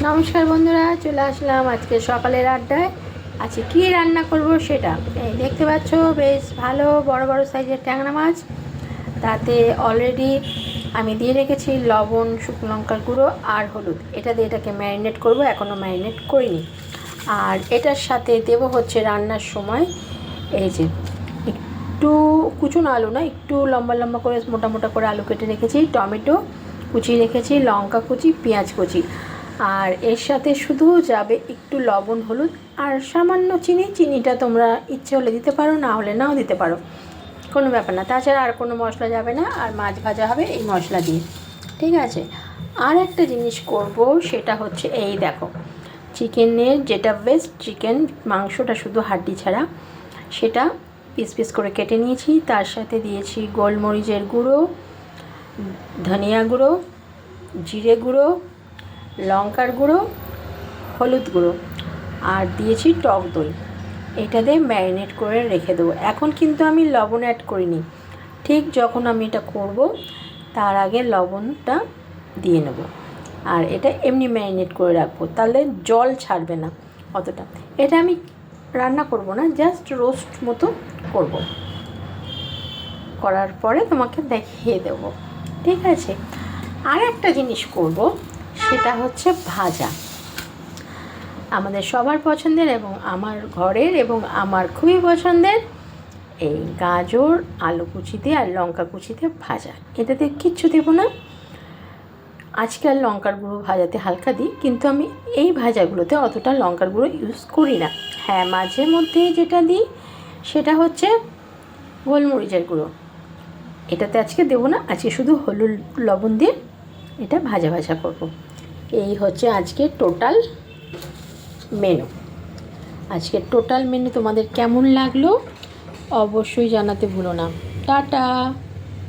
নমস্কার বন্ধুরা, চলে আসলাম আজকে সকালের আড্ডায়। আজকে কী রান্না করব সেটা এই দেখতে পাচ্ছ, বেশ ভালো বড় বড় সাইজের ট্যাংরা মাছ। তাতে অলরেডি আমি দিয়ে রেখেছি লবণ, শুকনো লঙ্কার গুঁড়ো আর হলুদ। এটা দিয়ে এটাকে ম্যারিনেট করব, এখনও ম্যারিনেট করিনি। আর এটার সাথে দেব হচ্ছে রান্নার সময় এই যে একটু কুচুনো আলু না, একটু লম্বা লম্বা করে মোটা মোটা করে আলু কেটে রেখেছি, টমেটো কুচি রেখেছি, লঙ্কা কুচি, পেঁয়াজ কুচি। আর এর সাথে শুধু যাবে একটু লবণ, হলুদ আর সামান্য চিনি। চিনিটা তোমরা ইচ্ছে হলে দিতে পারো, না হলে নাও দিতে পারো, কোনো ব্যাপার না। তাছাড়া আর কোনো মশলা যাবে না। আর মাছ ভাজা হবে এই মশলা দিয়ে, ঠিক আছে। আর একটা জিনিস করব, সেটা হচ্ছে এই দেখো, চিকেনের যেটা বেস্ট চিকেন মাংসটা শুধু হাড্ডি ছাড়া, সেটা পিস পিস করে কেটে নিয়েছি। তার সাথে দিয়েছি গোলমরিচের গুঁড়ো, ধনিয়া গুঁড়ো, জিরে গুঁড়ো, লঙ্কার গুঁড়ো, হলুদ গুঁড়ো আর দিয়েছি টক দই। এটা দিয়ে ম্যারিনেট করে রেখে দেবো। এখন কিন্তু আমি লবণ অ্যাড করিনি, ঠিক যখন আমি এটা করব তার আগে লবণটা দিয়ে নেব। আর এটা এমনি ম্যারিনেট করে রাখবো, তাহলে জল ছাড়বে না অতটা। এটা আমি রান্না করব না, জাস্ট রোস্ট মতো করব। করার পরে তোমাকে দেখিয়ে দেবো, ঠিক আছে। আর একটা জিনিস করব, সেটা হচ্ছে ভাজা। আমাদের সবার পছন্দের এবং আমার ঘরের এবং আমার খুবই পছন্দের এই গাজর আলু কুচিতে আর লঙ্কা কুচিতে ভাজা। এটাতে কিচ্ছু দেবো না। আজকাল লঙ্কার গুঁড়ো ভাজাতে হালকা দিই, কিন্তু আমি এই ভাজাগুলোতে অতটা লঙ্কার গুঁড়ো ইউজ করি না। হ্যাঁ, মাঝে মধ্যে যেটা দিই সেটা হচ্ছে গোলমরিচের গুঁড়ো। এটাতে আজকে দেবো না, আজকে শুধু হলুদ লবণ দিয়ে এটা ভাজা ভাজা করব। এই হচ্ছে আজকে টোটাল মেনু। আজকের টোটাল মেনু তোমাদের কেমন লাগলো অবশ্যই জানাতে ভুলো না। টাটা।